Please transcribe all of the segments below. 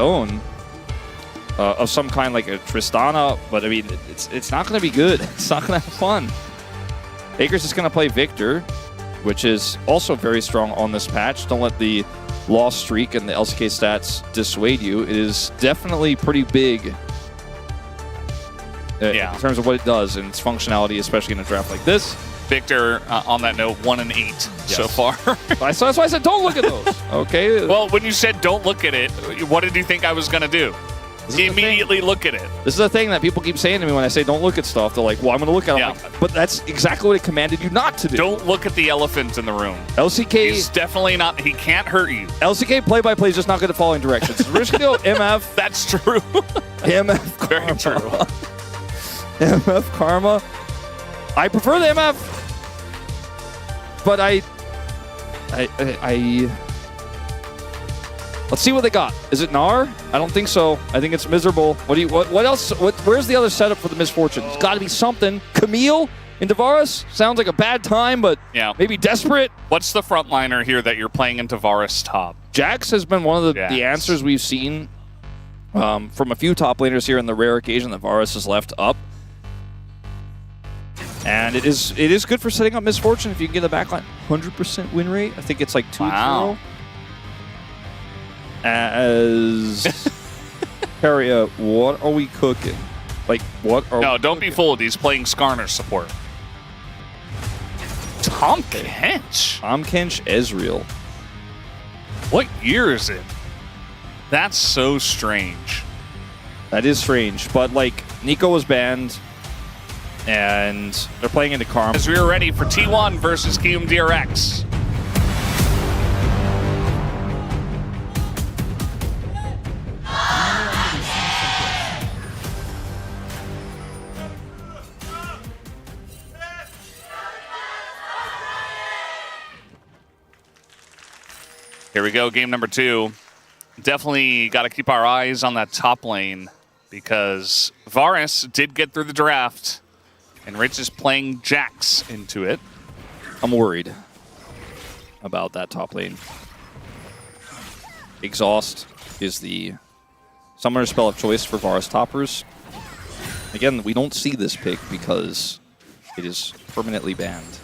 own of some kind, like a Tristana, but I mean, it's not going to be good. It's not going to have fun. Baker's just going to play Victor, which is also very strong on this patch. Don't let the loss streak and the LCK stats dissuade you. It is definitely pretty big in terms of what it does and its functionality, especially in a draft like this. Victor, on that note, 1-8 so far. That's why I said don't look at those. Okay. Well, when you said don't look at it, what did you think I was going to do? Immediately look at it. This is the thing that people keep saying to me when I say don't look at stuff. They're like, well, I'm going to look at it. Like, but that's exactly what it commanded you not to do. Don't look at the elephant in the room. LCK. He's definitely not. He can't hurt you. LCK play-by-play is just not good at following directions. We're just going to go MF. That's true. MF Karma. Very true. MF Karma. I prefer the MF, but I let's see what they got. Is it Gnar? I don't think so. I think it's miserable. What else? Where's the other setup for the misfortune? It's got to be something. Camille in Tavares? Sounds like a bad time, but maybe desperate. What's the frontliner here that you're playing in Tavares top? Jax has been one of the answers we've seen from a few top laners here in the rare occasion that Varus has left up. And it is good for setting up misfortune if you can get a backline 100% win rate. I think it's like 2-0. As Keria, what are we cooking? Like, what are No, don't be fooled. He's playing Skarner support. Tom Kench. Tom Kench, Ezreal. What year is it? That's so strange. That is strange. But, like, Nico was banned, and they're playing into Karma. As we are ready for T1 versus KIWOOM DRX. Here we go, game number 2. Definitely got to keep our eyes on that top lane because Varus did get through the draft and Rich is playing Jax into it. I'm worried about that top lane. Exhaust is the summoner spell of choice for Varus toppers. Again, we don't see this pick because it is permanently banned.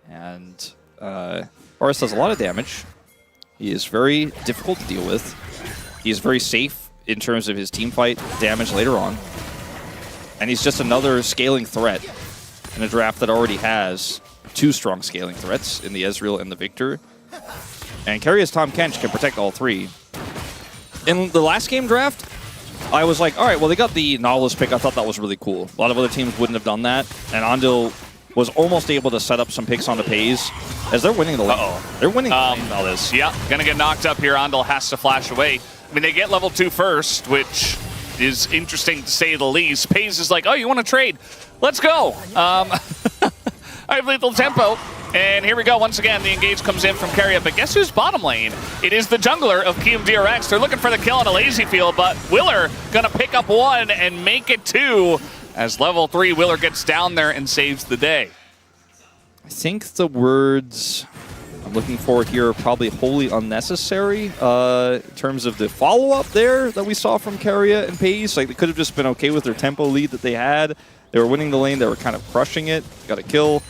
And Varus does a lot of damage. He is very difficult to deal with. He is very safe in terms of his team fight damage later on. And he's just another scaling threat in a draft that already has 2 strong scaling threats in the Ezreal and the Victor. And Keria's Tom Kench can protect all 3. In the last game draft, I was like, all right, well, they got the Nautilus pick. I thought that was really cool. A lot of other teams wouldn't have done that. And Andil was almost able to set up some picks onto Pays as they're winning the lane. They're winning the lane, Nautilus. Yeah, gonna get knocked up here. Andil has to flash away. I mean, they get level 2 first, which is interesting to say the least. Pays is like, oh, you want to trade? Let's go. I have lethal tempo. And here we go. Once again, the engage comes in from Keria. But guess who's bottom lane? It is the jungler of KIWOOM DRX. They're looking for the kill on a lazy field, but Willer going to pick up 1 and make it 2 as level 3 Willer gets down there and saves the day. I think the words I'm looking for here are probably wholly unnecessary in terms of the follow-up there that we saw from Keria and Pays. Like, they could have just been okay with their tempo lead that they had. They were winning the lane. They were kind of crushing it. Got a kill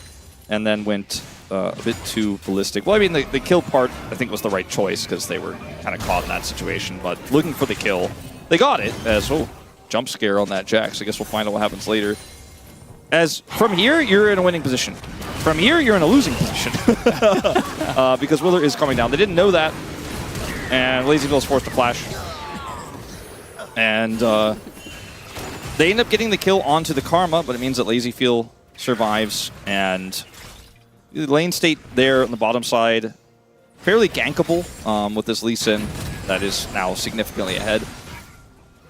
and then went a bit too ballistic. Well, I mean, the kill part, I think, was the right choice because they were kind of caught in that situation. But looking for the kill, they got it as, jump scare on that Jax. I guess we'll find out what happens later. As from here, you're in a winning position. From here, you're in a losing position. Because Willer is coming down. They didn't know that. And Lazyville is forced to flash. And they end up getting the kill onto the Karma, but it means that Lazyfield survives. And the lane state there on the bottom side, fairly gankable with this Lee Sin that is now significantly ahead.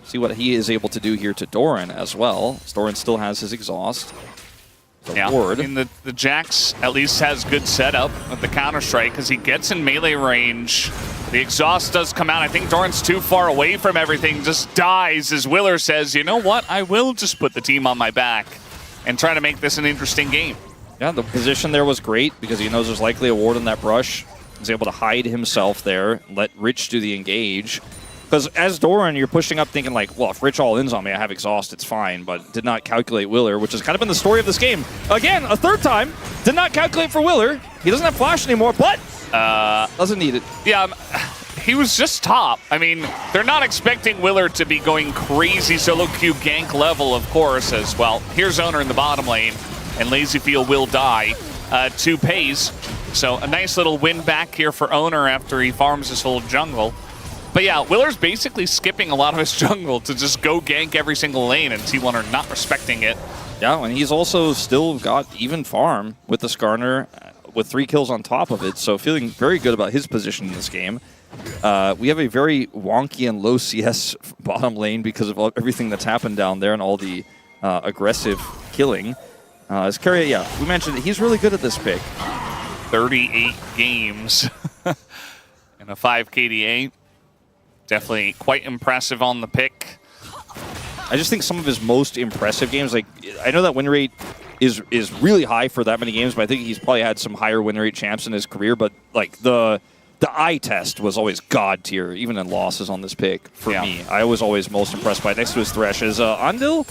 See what he is able to do here to Doran as well. Doran still has his exhaust. Yeah, I mean, the Jax at least has good setup with the counter-strike because he gets in melee range. The exhaust does come out. I think Doran's too far away from everything, just dies as Willer says, you know what, I will just put the team on my back and try to make this an interesting game. Yeah, the position there was great because he knows there's likely a ward in that brush. is able to hide himself there, let Rich do the engage. Because as Doran, you're pushing up thinking like, well, if Rich all-ins on me, I have exhaust, it's fine. But did not calculate Willer, which has kind of been the story of this game. Again, a third time, did not calculate for Willer. He doesn't have flash anymore, but doesn't need it. Yeah, he was just top. I mean, they're not expecting Willer to be going crazy solo queue gank level, of course, as well. Here's Oner in the bottom lane, and Lazyfield will die to Pays. So a nice little win back here for Oner after he farms his whole jungle. But yeah, Willer's basically skipping a lot of his jungle to just go gank every single lane, and T1 are not respecting it. Yeah, and he's also still got even farm with the Skarner with 3 kills on top of it, so feeling very good about his position in this game. We have a very wonky and low CS bottom lane because of everything that's happened down there and all the aggressive killing. As Keria, yeah, we mentioned that he's really good at this pick. 38 games and a 5 KDA. Definitely quite impressive on the pick. I just think some of his most impressive games, like, I know that win rate is really high for that many games, but I think he's probably had some higher win rate champs in his career, but like the eye test was always god tier, even in losses on this pick for me. I was always most impressed by it next to his Threshes. Andil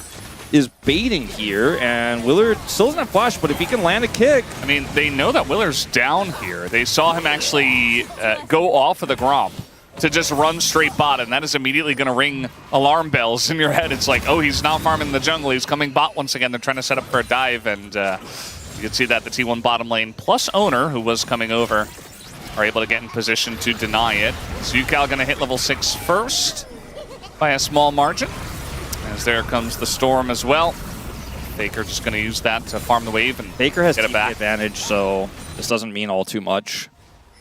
is baiting here, and Willer still doesn't have flash, but if he can land a kick... I mean, they know that Willer's down here. They saw him actually go off of the Gromp to just run straight bot, and that is immediately going to ring alarm bells in your head. It's like, oh, he's now farming the jungle. He's coming bot once again. They're trying to set up for a dive, and you can see that the T1 bottom lane plus Oner, who was coming over, are able to get in position to deny it. So UCal going to hit level 6 first by a small margin, as there comes the Storm as well. Faker just going to use that to farm the wave and Faker has get it back. advantage, so this doesn't mean all too much.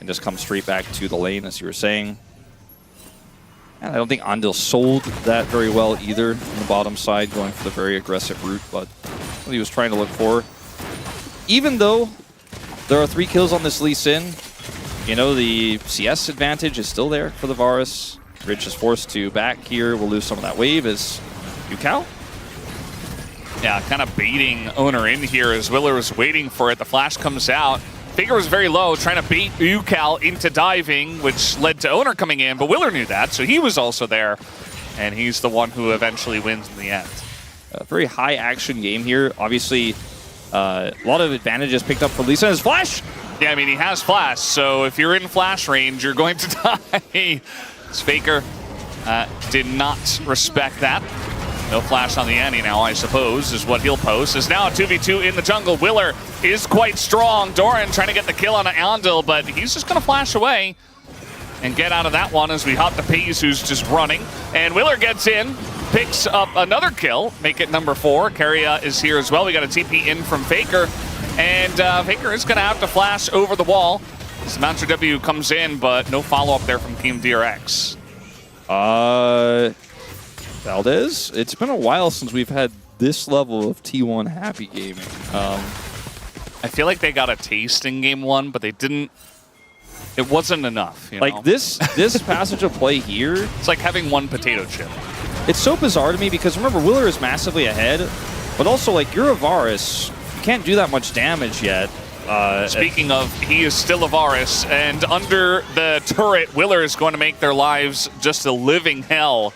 And just come straight back to the lane, as you were saying. And I don't think Andil sold that very well either on the bottom side, going for the very aggressive route, but what he was trying to look for. Even though there are 3 kills on this Lee Sin, you know, the CS advantage is still there for the Varus. Rich is forced to back here. We'll lose some of that wave as UCal. Yeah, kind of baiting Oner in here as Willer was waiting for it. The flash comes out. Faker was very low, trying to bait UCal into diving, which led to Oner coming in, but Willer knew that, so he was also there, and he's the one who eventually wins in the end. A very high action game here. Obviously, a lot of advantages picked up for Lisa. His flash! Yeah, I mean, he has flash, so if you're in flash range, you're going to die. Faker did not respect that. No flash on the Annie now, I suppose, is what he'll post. Is now a 2v2 in the jungle. Willer is quite strong. Doran trying to get the kill on Andil, but he's just going to flash away and get out of that one as we hop the Pays, who's just running. And Willer gets in, picks up another kill, make it number 4. Keria is here as well. We got a TP in from Faker, and Faker is going to have to flash over the wall. Smasher W comes in, but no follow-up there from Team DRX. Valdez, it's been a while since we've had this level of T1 happy gaming. I feel like they got a taste in game 1, but they didn't. It wasn't enough. You know? This passage of play here. It's like having one potato chip. It's so bizarre to me because remember, Willer is massively ahead, but also like you're a Varus, you can't do that much damage yet. Speaking of, he is still a Varus, and under the turret, Willer is going to make their lives just a living hell,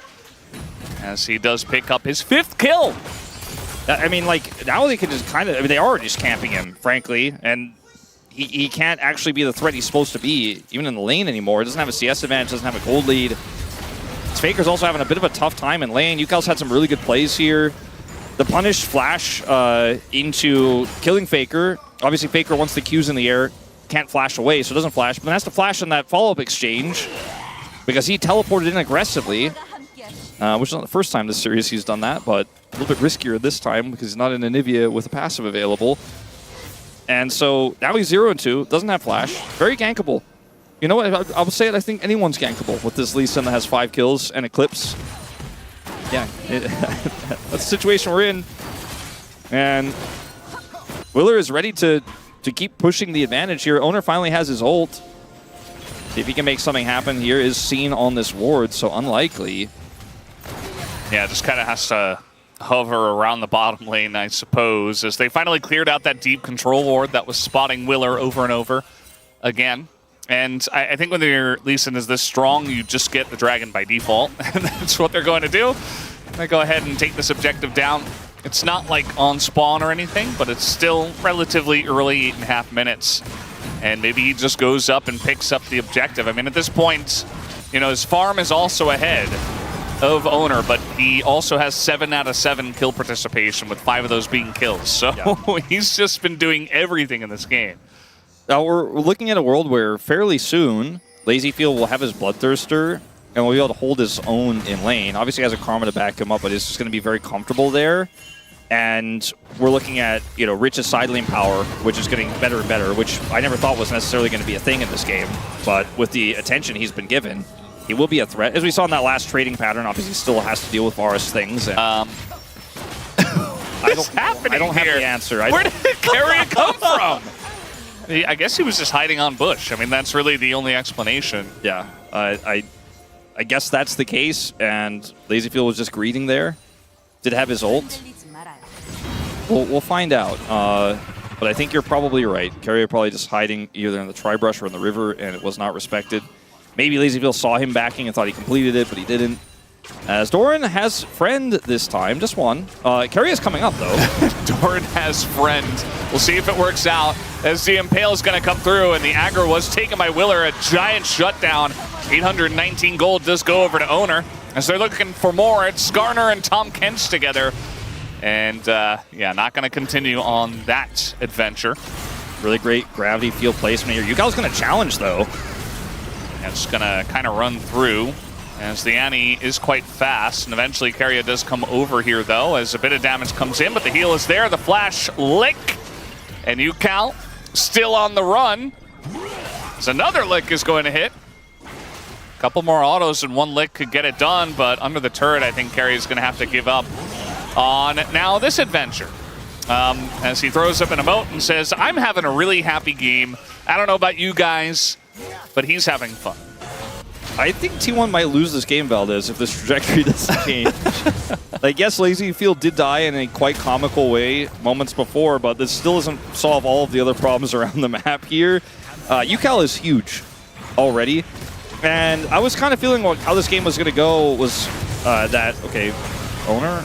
as he does pick up his 5th kill. I mean, like, now they can just kind of... I mean, they are just camping him, frankly, and he can't actually be the threat he's supposed to be, even in the lane anymore. He doesn't have a CS advantage, doesn't have a gold lead. Faker's also having a bit of a tough time in lane. UCal's had some really good plays here. The punish flash into killing Faker. Obviously, Faker, once the Q's in the air, can't flash away, so it doesn't flash, but then has to flash in that follow-up exchange because he teleported in aggressively. Which is not the first time this series he's done that, but a little bit riskier this time because he's not in Anivia with a passive available. And so now he's 0-2, doesn't have flash, very gankable. You know what, I would say it, I think anyone's gankable with this Lee Sin that has 5 kills and Eclipse. Yeah, that's the situation we're in. And Willer is ready to keep pushing the advantage here. Oner finally has his ult. See if he can make something happen here. Is seen on this ward, so unlikely. Yeah, just kind of has to hover around the bottom lane, I suppose, as they finally cleared out that deep control ward that was spotting Willer over and over again. And I think when your Lee Sin is this strong, you just get the dragon by default. And that's what they're going to do. They go ahead and take this objective down. It's not like on spawn or anything, but it's still relatively early, 8.5 minutes. And maybe he just goes up and picks up the objective. I mean, at this point, you know, his farm is also ahead of Oner, but he also has 7 out of 7 kill participation, with 5 of those being kills. So yeah. He's just been doing everything in this game. Now we're looking at a world where fairly soon, LazyField will have his Bloodthirster and will be able to hold his own in lane. Obviously, he has a Karma to back him up, but he's just going to be very comfortable there. And we're looking at, you know, Rich's side lane power, which is getting better and better, which I never thought was necessarily going to be a thing in this game. But with the attention he's been given, he will be a threat. As we saw in that last trading pattern, obviously he still has to deal with Varus things. And I don't have the answer. Where did Keria come from? I guess he was just hiding on bush. I mean, that's really the only explanation. Yeah, I guess that's the case, and LazyField was just greeting there. Did have his ult? We'll find out. But I think you're probably right. Keria probably just hiding either in the Tribrush or in the river, and it was not respected. Maybe LazyField saw him backing and thought he completed it, but he didn't. As Doran has friend this time, just one. Keria is coming up, though. Doran has friend. We'll see if it works out. As the Impale is going to come through, and the aggro was taken by Willer. A giant shutdown. 819 gold does go over to Oner. As they're looking for more, it's Skarner and Tom Kents together. And, yeah, not going to continue on that adventure. Really great gravity field placement here. You guys going to challenge, though. And it's going to kind of run through, as the Annie is quite fast. And eventually Keria does come over here, though, as a bit of damage comes in. But the heal is there. The flash lick. And Yukal still on the run. As another lick is going to hit. A couple more autos and one lick could get it done. But under the turret, I think Keria is going to have to give up on now this adventure. As he throws up an emote and says, I'm having a really happy game. I don't know about you guys, but he's having fun. I think T1 might lose this game, Valdez, if this trajectory doesn't change. Like, yes, LazyField did die in a quite comical way moments before, but this still doesn't solve all of the other problems around the map here. Yukal is huge already, and I was kind of feeling like how this game was going to go was that, okay, Oner,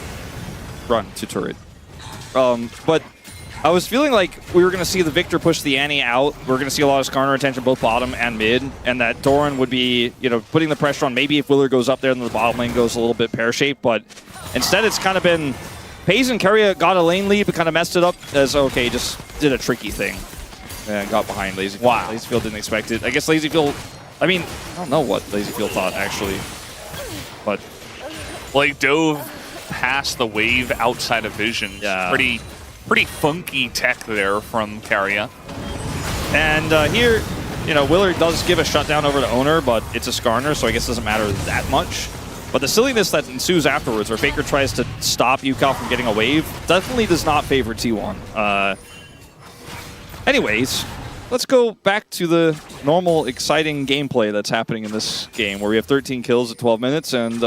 run to turret. But I was feeling like we were going to see the Victor push the Annie out. We were going to see a lot of Skarner attention, both bottom and mid, and that Doran would be, you know, putting the pressure on. Maybe if Willer goes up there, then the bottom lane goes a little bit pear-shaped. But instead, it's kind of been Paze and Keria got a lane lead, but kind of messed it up as, okay, just did a tricky thing and got behind LazyField. Wow. LazyField didn't expect it. I guess LazyField, I mean, I don't know what LazyField thought, actually. But well, he dove past the wave outside of vision. Yeah. Pretty funky tech there from Keria. And here, you know, Willer does give a shutdown over to Oner, but it's a Skarner, so I guess it doesn't matter that much. But the silliness that ensues afterwards, where Faker tries to stop Yukal from getting a wave, definitely does not favor T1. Anyways, let's go back to the normal, exciting gameplay that's happening in this game, where we have 13 kills at 12 minutes, and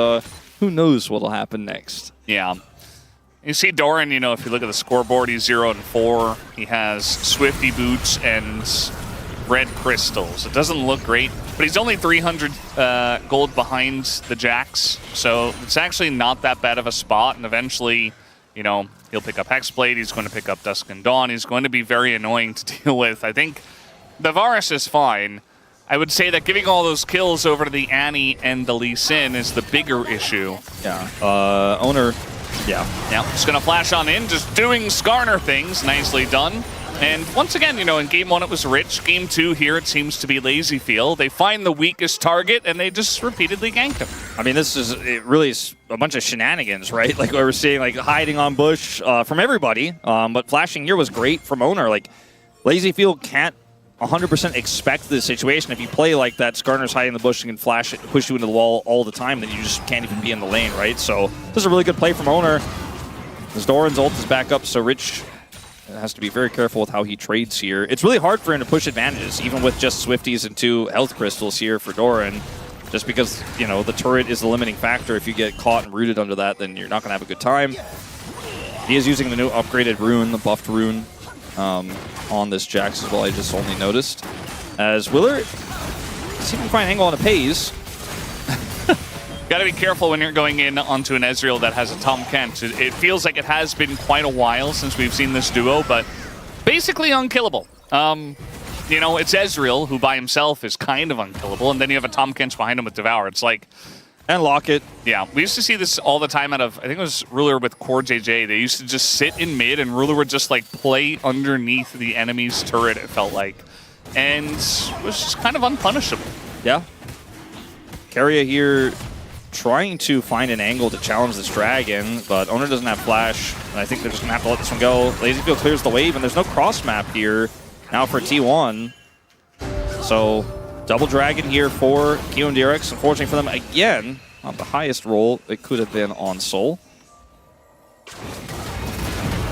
who knows what'll happen next. Yeah. You see Doran, you know, if you look at the scoreboard, he's 0-4. He has Swifty boots and red crystals. It doesn't look great, but he's only 300 gold behind the Jax, so it's actually not that bad of a spot, and eventually, you know, he'll pick up Hexblade, he's going to pick up Dusk and Dawn, he's going to be very annoying to deal with. I think the Varus is fine. I would say that giving all those kills over to the Annie and the Lee Sin is the bigger issue. Yeah. Oner, yeah. Yeah, just going to flash on in, just doing Skarner things. Nicely done. And once again, you know, in Game 1 it was Rich. Game 2 here it seems to be LazyField. They find the weakest target and they just repeatedly gank him. I mean, this is really a bunch of shenanigans, right? Like what we're seeing, like hiding on bush from everybody. But flashing here was great from Oner. Like, LazyField can't 100% expect this situation. If you play like that, Skarner's hiding in the bush and can flash it, push you into the wall all the time, then you just can't even be in the lane, right? So this is a really good play from Oner. As Doran's ult is back up, so Rich has to be very careful with how he trades here. It's really hard for him to push advantages, even with just Swifties and 2 health crystals here for Doran, just because, you know, the turret is the limiting factor. If you get caught and rooted under that, then you're not going to have a good time. He is using the new upgraded rune, the buffed rune, on this Jax as well. I just only noticed. As Willer see if we can find an angle on a Pays. Got to be careful when you're going in onto an Ezreal that has a Tom Kent. It feels like it has been quite a while since we've seen this duo, but basically unkillable. You know, it's Ezreal, who by himself is kind of unkillable, and then you have a Tom Kent behind him with Devour. It's like... And Locket. Yeah, we used to see this all the time out of, I think it was Ruler with Core JJ. They used to just sit in mid, and Ruler would just, like, play underneath the enemy's turret, it felt like. And it was just kind of unpunishable. Yeah. Keria here trying to find an angle to challenge this dragon, but Oner doesn't have flash, and I think they're just going to have to let this one go. LazyField clears the wave, and there's no cross map here now for T1. So, double dragon here for KIWOOM DRX. Unfortunately for them, again, not the highest roll it could have been on Soul.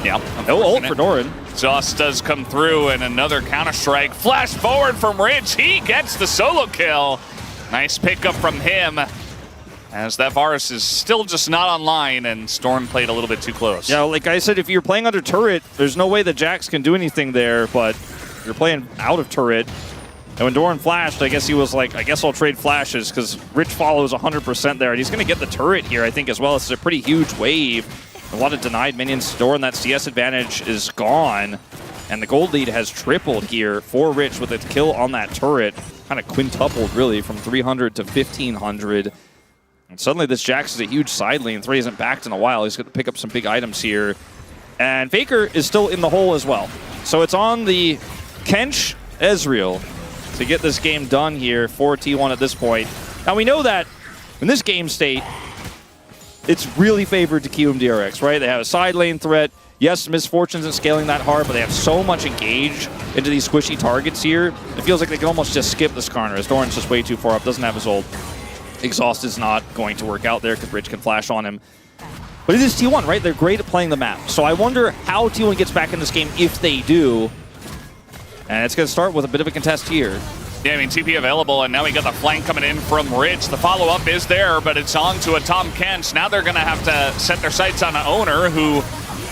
Yeah. No ult for Doran. Zeus does come through, and another counter-strike. Flash forward from Ridge. He gets the solo kill. Nice pickup from him, as that Varus is still just not online, and Storm played a little bit too close. Yeah, like I said, if you're playing under turret, there's no way that Jax can do anything there, but you're playing out of turret. And when Doran flashed, I guess he was like, I guess I'll trade flashes, because Rich follows 100% there, and he's going to get the turret here, I think, as well. This is a pretty huge wave. A lot of denied minions. Doran, that CS advantage is gone, and the gold lead has tripled here for Rich with a kill on that turret. Kind of quintupled, really, from 300 to 1,500. And suddenly this Jax is a huge side lane. 3 isn't backed in a while. He's going to pick up some big items here. And Faker is still in the hole as well. So it's on the Kench Ezreal to get this game done here for T1 at this point. Now we know that in this game state, it's really favored to KIWOOM DRX, right? They have a side lane threat. Yes, Misfortunes isn't scaling that hard, but they have so much engage into these squishy targets here. It feels like they can almost just skip this Karner, as Doran's just way too far up, doesn't have his ult. Exhaust is not going to work out there because Rich can flash on him. But it is T1, right? They're great at playing the map. So I wonder how T1 gets back in this game if they do. And it's going to start with a bit of a contest here. Yeah, I mean, TP available, and now we got the flank coming in from Rich. The follow-up is there, but it's on to a Tom Kent. Now they're going to have to set their sights on an Oner, who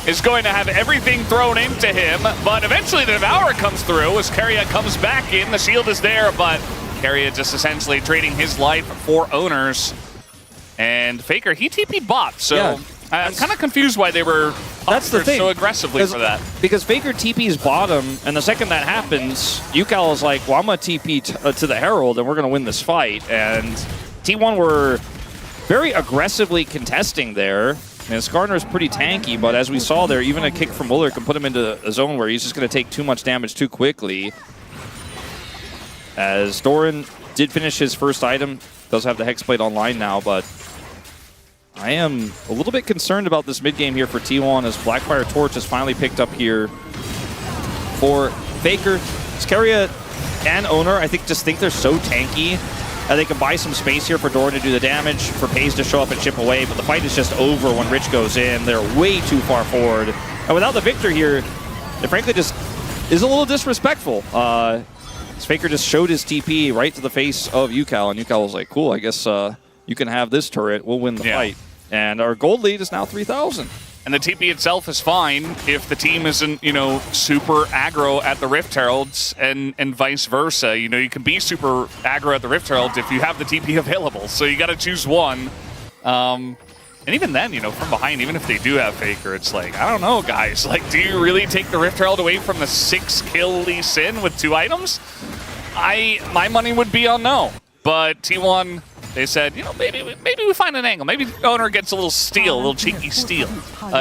is going to have everything thrown into him. But eventually the Devour comes through as Keria comes back in. The shield is there, but Keria just essentially trading his life for Oner's. And Faker, he TP'd bot, so yeah, I'm kind of confused why they were so aggressively for that. Because Faker TP's bottom, and the second that happens, Yukal is like, well, I'm going to TP to the Herald, and we're going to win this fight. And T1 were very aggressively contesting there. And Skarner is pretty tanky, but as we saw there, even a kick from Willer can put him into a zone where he's just going to take too much damage too quickly. As Doran did finish his first item, does have the Hexblade online now, but I am a little bit concerned about this mid game here for T1 as Blackfire Torch is finally picked up here for Faker. Keria and Oner, I think they're so tanky that they can buy some space here for Doran to do the damage, for Pays to show up and chip away, but the fight is just over when Rich goes in. They're way too far forward. And without the victor here, it frankly just is a little disrespectful. Faker just showed his TP right to the face of Yukal, and Yukal was like, cool, I guess you can have this turret, we'll win the fight. And our gold lead is now 3,000. And the TP itself is fine if the team isn't, you know, super aggro at the Rift Heralds and vice versa. You know, you can be super aggro at the Rift Heralds if you have the TP available. So you got to choose one. And even then, you know, from behind, even if they do have Faker, it's like, I don't know, guys. Like, do you really take the Rift Herald away from the 6-kill Lee Sin with 2 items? My money would be on no. But T1, they said, you know, maybe we find an angle. Maybe Oner gets a little steal, a little cheeky steal.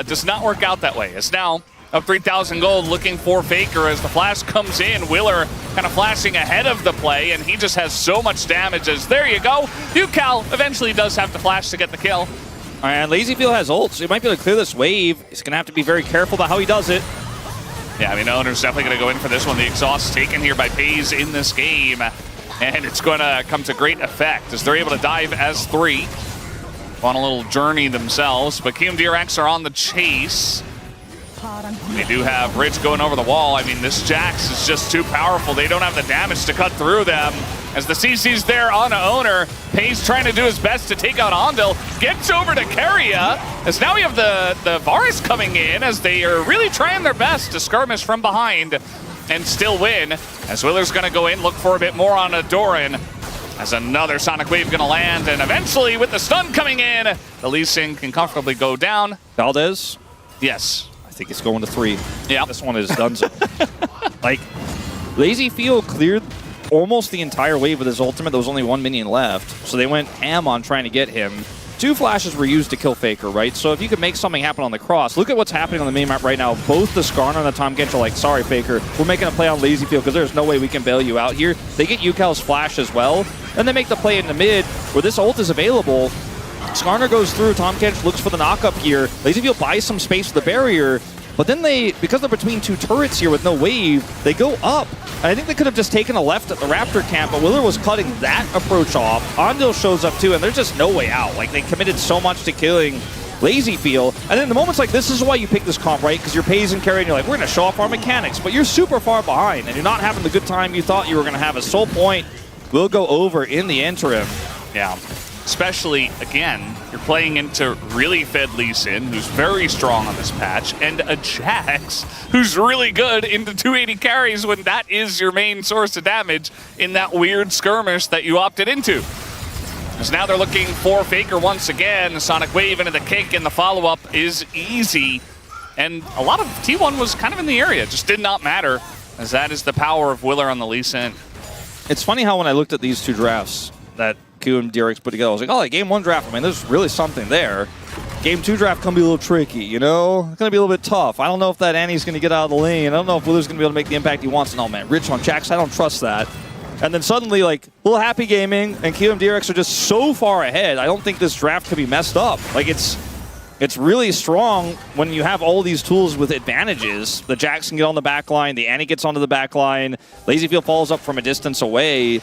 Does not work out that way. It's now up 3,000 gold looking for Faker as the flash comes in. Willer kind of flashing ahead of the play, and he just has so much damage as, there you go. Yukal eventually does have to flash to get the kill. And LazyField has ult, so he might be able to clear this wave. He's going to have to be very careful about how he does it. Yeah, I mean, Oner's definitely going to go in for this one. The exhaust taken here by Pays in this game. And it's going to come to great effect as they're able to dive as 3 on a little journey themselves. But KIWOOM DRX are on the chase. They do have Rich going over the wall. I mean, this Jax is just too powerful. They don't have the damage to cut through them. As the CC's there on Oner, Pays trying to do his best to take out Ondel. Gets over to Keria, as now we have the Varus coming in, as they are really trying their best to skirmish from behind and still win. As Willer's going to go in, look for a bit more on a Doran. As another Sonic Wave gonna land, and eventually with the stun coming in, the Lee Sin can comfortably go down. Valdez? Yes. I think it's going to 3. Yeah. This one is done. Like, Lazy Field cleared almost the entire wave with his ultimate. There was only 1 minion left, so they went ham on trying to get him. 2 flashes were used to kill Faker, right? So if you could make something happen on the cross, look at what's happening on the main map right now. Both the Skarner and the Tahm Kench are like, sorry, Faker, we're making a play on Lazy Field because there's no way we can bail you out here. They get Yukal's flash as well, and they make the play in the mid where this ult is available. Skarner goes through, Tahm Kench looks for the knockup here. Lazy Field buys some space with the barrier, but then they, because they're between 2 turrets here with no wave, they go up. And I think they could have just taken a left at the Raptor camp, but Willer was cutting that approach off. Andil shows up too, and there's just no way out. Like, they committed so much to killing Lazy Field. And then in the moments like this is why you pick this comp, right? Because you're Pays and Keria, and you're like, we're going to show off our mechanics, but you're super far behind, and you're not having the good time you thought you were going to have. A Soul Point will go over in the interim. Yeah. Especially, again, you're playing into really fed Lee Sin, who's very strong on this patch, and a Jax, who's really good into 280 carries when that is your main source of damage in that weird skirmish that you opted into. Because now they're looking for Faker once again. The Sonic Wave into the kick, and the follow-up is easy. And a lot of T1 was kind of in the area, just did not matter, as that is the power of Willer on the Lee Sin. It's funny how when I looked at these 2 drafts that KIWOOM DRX put together, I was like, oh, like game 1 draft, I mean, there's really something there. Game 2 draft can be a little tricky, you know? It's going to be a little bit tough. I don't know if that Annie's going to get out of the lane. I don't know if Willer's going to be able to make the impact he wants. No, man, Rich on Jax, I don't trust that. And then suddenly, like, little Happy Gaming and KIWOOM DRX are just so far ahead. I don't think this draft could be messed up. Like, it's really strong when you have all these tools with advantages. The Jax can get on the back line, the Annie gets onto the back line, Lazy Field falls up from a distance away.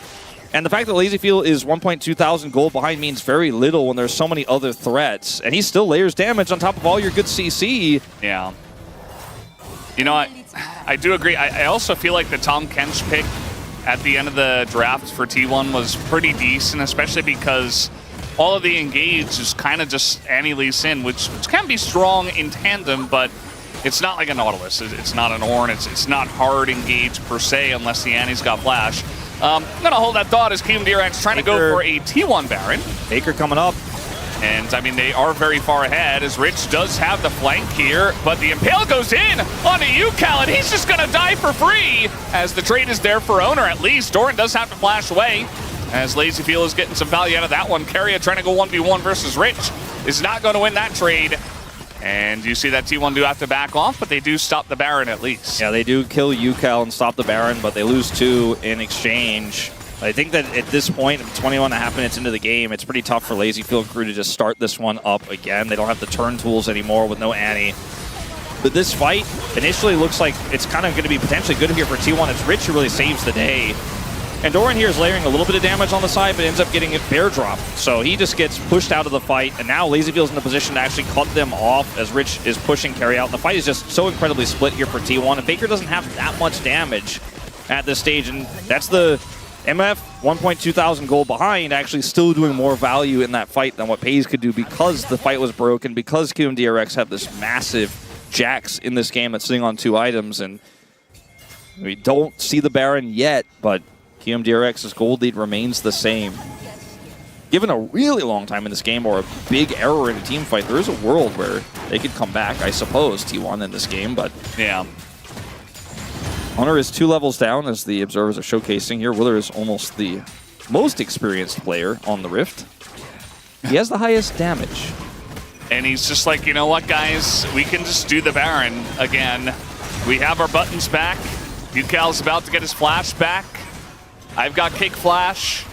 And the fact that Lazy Field is 1,200 gold behind means very little when there's so many other threats. And he still layers damage on top of all your good CC. Yeah. You know, I do agree. I also feel like the Tahm Kench pick at the end of the draft for T1 was pretty decent, especially because all of the engage is kind of just Annie Lee Sin, which can be strong in tandem, but it's not like a Nautilus. It's not an Ornn. It's not hard engage per se unless the Annie's got flash. I'm going to hold that thought as KIWOOM DRX trying to go for a T1 Baron. Baker coming up. And, I mean, they are very far ahead as Rich does have the flank here, but the Impale goes in onto Yukal, and he's just going to die for free as the trade is there for Oner at least. Doran does have to flash away as Lazy Field is getting some value out of that one. Keria trying to go 1v1 versus Rich is not going to win that trade. And you see that T1 do have to back off, but they do stop the Baron at least. Yeah, they do kill Yukal and stop the Baron, but they lose 2 in exchange. I think that at this point, 21.5 minutes into the game, it's pretty tough for Lazy Field crew to just start this one up again. They don't have the turn tools anymore with no Annie. But this fight initially looks like it's kind of going to be potentially good here for T1. It's Rich who really saves the day. And Doran here is layering a little bit of damage on the side, but ends up getting a bear drop. So he just gets pushed out of the fight, and now Lazy Field's in the position to actually cut them off as Rich is pushing Keria out. And the fight is just so incredibly split here for T1, and Faker doesn't have that much damage at this stage, and that's the MF 1,200 gold behind, actually still doing more value in that fight than what Pays could do because the fight was broken, because KIWOOM DRX have this massive Jax in this game that's sitting on 2 items, and we don't see the Baron yet, but KIWOOM DRX's gold lead remains the same. Given a really long time in this game or a big error in a team fight, there is a world where they could come back, I suppose, T1 in this game, but yeah. Oner is 2 levels down, as the observers are showcasing here. Willer is almost the most experienced player on the Rift. He has the highest damage. And he's just like, you know what, guys? We can just do the Baron again. We have our buttons back. Yukal's about to get his flash back. I've got kick flash.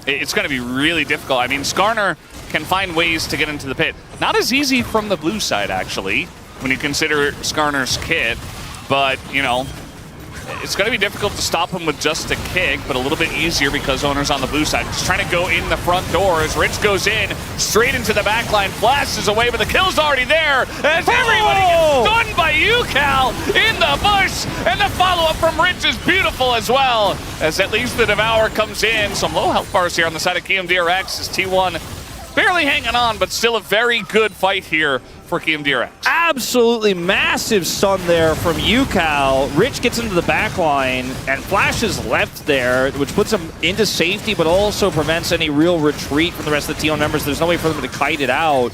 It's going to be really difficult. I mean, Skarner can find ways to get into the pit. Not as easy from the blue side, actually, when you consider Skarner's kit. But, you know, it's going to be difficult to stop him with just a kick, but a little bit easier because Oner's on the blue side. Just trying to go in the front door as Rich goes in, straight into the back line, flashes away, but the kill's already there as everybody gets stunned by Yukal in the bush, and the follow-up from Rich is beautiful as well, as at least the Devour comes in. Some low health bars here on the side of KIWOOM DRX as T1 barely hanging on, but still a very good fight here for KIWOOM DRX. Absolutely massive stun there from UCal. Rich gets into the back line, and Flash is left there, which puts him into safety, but also prevents any real retreat from the rest of the T1 members. There's no way for them to kite it out.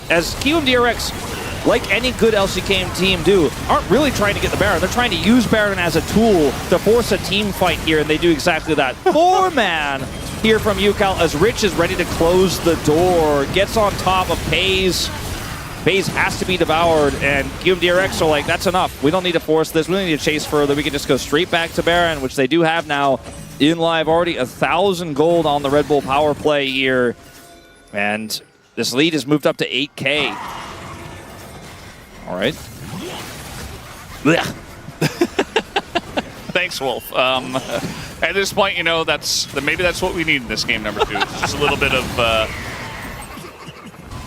As KIWOOM DRX, like any good LCK team do, aren't really trying to get the Baron. They're trying to use Baron as a tool to force a team fight here, and they do exactly that. 4-man here from UCal as Rich is ready to close the door. Gets on top of Pays. Pays has to be devoured, and KIWOOM DRX are like, that's enough. We don't need to force this. We don't need to chase further. We can just go straight back to Baron, which they do have now in live. Already 1,000 gold on the Red Bull power play here. And this lead has moved up to 8K. All right. Thanks, Wolf. At this point, you know, maybe that's what we need in this game number 2. It's just a little bit of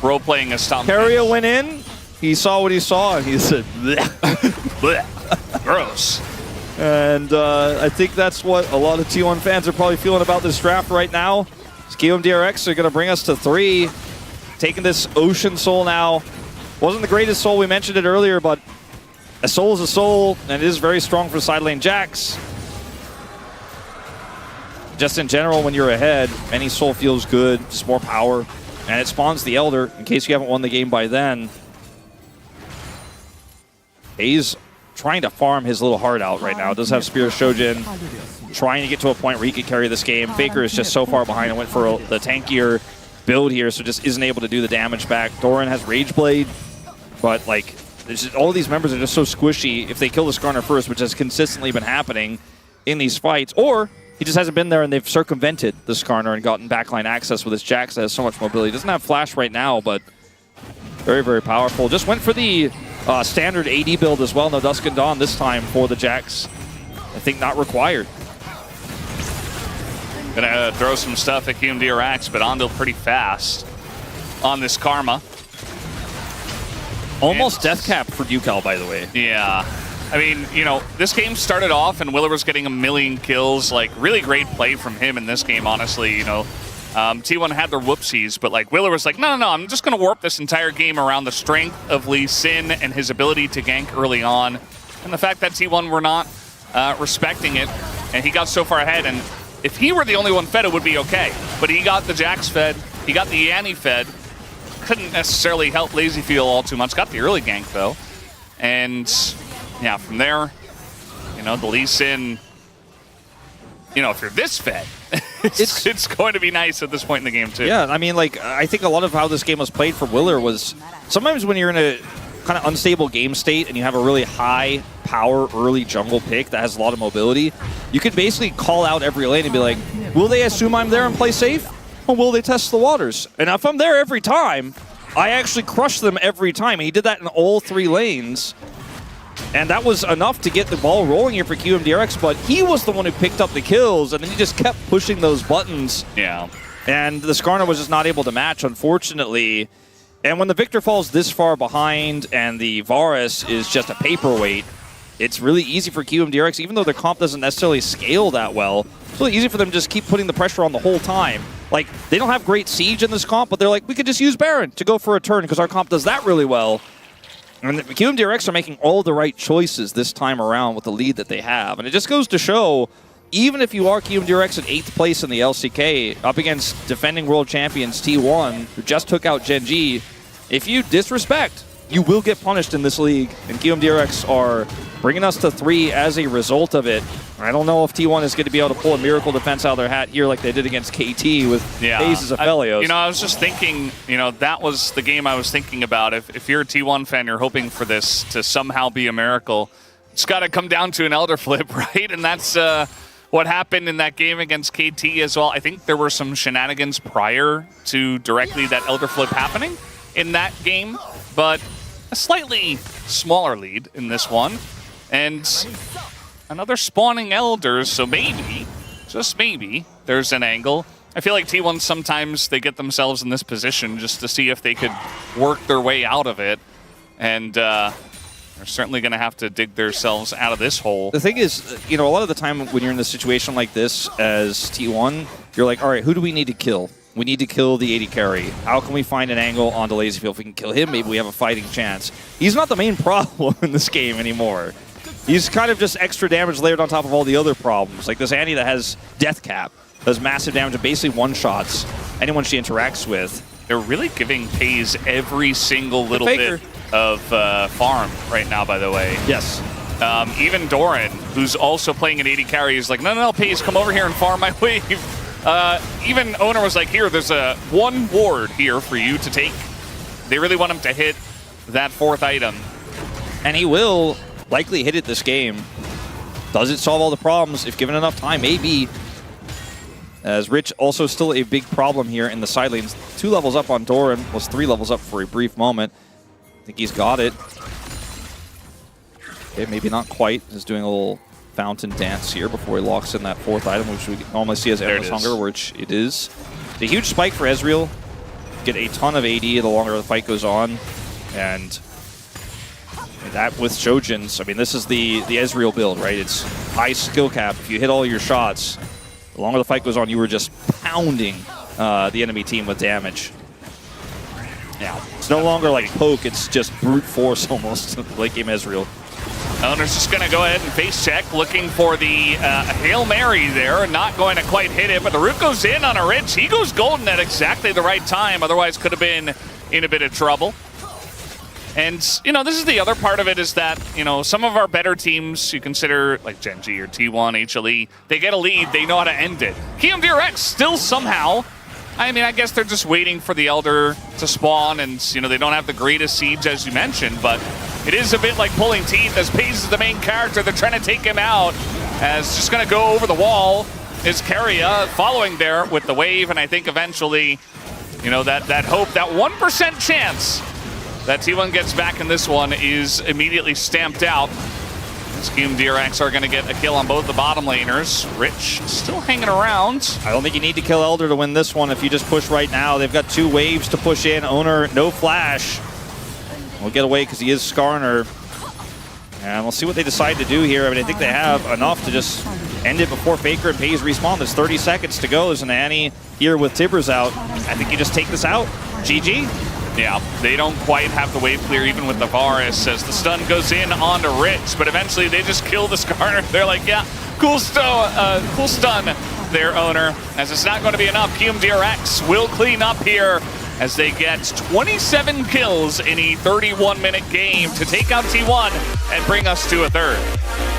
role-playing a stomp. Keria went in, he saw what he saw, and he said, bleh. Bleh. Gross. And I think that's what a lot of T1 fans are probably feeling about this draft right now. KIWOOM DRX are going to bring us to 3. Taking this Ocean Soul now. Wasn't the greatest soul, we mentioned it earlier, but a soul is a soul, and it is very strong for side lane Jax. Just in general, when you're ahead, any soul feels good, just more power. And it spawns the Elder, in case you haven't won the game by then. He's trying to farm his little heart out right now. Does have Spear Shojin, trying to get to a point where he could carry this game. Faker is just so far behind and went for the tankier build here, so just isn't able to do the damage back. Doran has Rage Blade, but like, all of these members are just so squishy. If they kill the Skarner first, which has consistently been happening in these fights, or he just hasn't been there and they've circumvented the Skarner and gotten backline access with his Jax that has so much mobility. Doesn't have Flash right now, but very, very powerful. Just went for the standard AD build as well. No Dusk and Dawn this time for the Jax. I think not required. Gonna throw some stuff at KIWOOM DRX, but Ondil pretty fast on this Karma. Almost death cap for UCal, by the way. Yeah. I mean, you know, this game started off and Willer was getting 1,000,000 kills. Like, really great play from him in this game, honestly. You know, T1 had their whoopsies, but like Willer was like, no, I'm just going to warp this entire game around the strength of Lee Sin and his ability to gank early on. And the fact that T1 were not respecting it, and he got so far ahead. And if he were the only one fed, it would be okay. But he got the Jax fed, he got the Yanni fed. Couldn't necessarily help Lazy Feel all too much. Got the early gank, though. And yeah, from there, you know, the Lee Sin, you know, if you're this fed, it's going to be nice at this point in the game, too. Yeah, I mean, like, I think a lot of how this game was played for Willer was sometimes when you're in a kind of unstable game state and you have a really high power early jungle pick that has a lot of mobility, you can basically call out every lane and be like, will they assume I'm there and play safe? Or will they test the waters? And if I'm there every time, I actually crush them every time. And he did that in all 3 lanes. And that was enough to get the ball rolling here for KIWOOM DRX, but he was the one who picked up the kills, and then he just kept pushing those buttons. Yeah. And the Skarner was just not able to match, unfortunately. And when the Victor falls this far behind and the Varus is just a paperweight, it's really easy for KIWOOM DRX, even though their comp doesn't necessarily scale that well. It's really easy for them to just keep putting the pressure on the whole time. Like, they don't have great siege in this comp, but they're like, we could just use Baron to go for a turn because our comp does that really well. And the KIWOOM DRX are making all the right choices this time around with the lead that they have. And it just goes to show, even if you are KIWOOM DRX in 8th place in the LCK, up against defending world champions T1, who just took out Gen G, if you disrespect, you will get punished in this league. And KIWOOM DRX are bringing us to 3 as a result of it. I don't know if T1 is going to be able to pull a miracle defense out of their hat here like they did against KT with Aces of Felios. You know, I was just thinking, you know, that was the game I was thinking about. If you're a T1 fan, you're hoping for this to somehow be a miracle. It's got to come down to an Elder Flip, right? And that's what happened in that game against KT as well. I think there were some shenanigans prior to directly that Elder Flip happening in that game, but a slightly smaller lead in this one. And another spawning Elders, so maybe, just maybe, there's an angle. I feel like T1 sometimes they get themselves in this position just to see if they could work their way out of it. And they're certainly going to have to dig themselves out of this hole. The thing is, you know, a lot of the time when you're in a situation like this as T1, you're like, all right, who do we need to kill? We need to kill the AD carry. How can we find an angle onto Lazyfield? If we can kill him, maybe we have a fighting chance. He's not the main problem in this game anymore. He's kind of just extra damage layered on top of all the other problems. Like this Annie that has death cap, does massive damage and basically one-shots anyone she interacts with. They're really giving FaZe every single little bit of farm right now, by the way. Yes. Even Doran, who's also playing an AD carry, is like, no, FaZe, come over here and farm my wave. Even Oner was like, here, there's one ward here for you to take. They really want him to hit that 4th item. And he will likely hit it this game. Does it solve all the problems? If given enough time, maybe. As Rich also still a big problem here in the side lanes. 2 levels up on Doran, was 3 levels up for a brief moment. I think he's got it. Okay, maybe not quite. He's doing a little fountain dance here before he locks in that 4th item, which we normally see as Endless Hunger, which it is. It's a huge spike for Ezreal. Get a ton of AD the longer the fight goes on. And that with Shojins, I mean, this is the Ezreal build, right? It's high skill cap. If you hit all your shots, the longer the fight goes on, you were just pounding the enemy team with damage. Yeah, it's no longer like poke, it's just brute force almost, late game Ezreal. Oner's just going to go ahead and face check, looking for the Hail Mary there. Not going to quite hit it, but the root goes in on a Rich. He goes golden at exactly the right time, otherwise could have been in a bit of trouble. And, you know, this is the other part of it is that, you know, some of our better teams, you consider like Gen G or T1, HLE, they get a lead, they know how to end it. KIWOOM DRX still somehow, I mean, I guess they're just waiting for the Elder to spawn and, you know, they don't have the greatest siege as you mentioned, but it is a bit like pulling teeth as FaZe is the main character. They're trying to take him out as just going to go over the wall is Keria following there with the wave, and I think eventually, you know, that hope, that 1% chance that T1 gets back in this one is immediately stamped out. KIWOOM DRX are going to get a kill on both the bottom laners. Rich still hanging around. I don't think you need to kill Elder to win this one if you just push right now. They've got 2 waves to push in. Oner, no flash. We'll get away because he is Skarner. And we'll see what they decide to do here. I mean, I think they have enough to just end it before Faker and FaZe respawn. There's 30 seconds to go. There's an Annie here with Tibbers out. I think you just take this out. GG. Yeah, they don't quite have the wave clear even with the Varus as the stun goes in onto Rich, but eventually they just kill the Skarner. They're like, yeah, cool stun there, Oner. As it's not going to be enough, KIWOOM DRX will clean up here as they get 27 kills in a 31-minute game to take out T1 and bring us to a 3rd.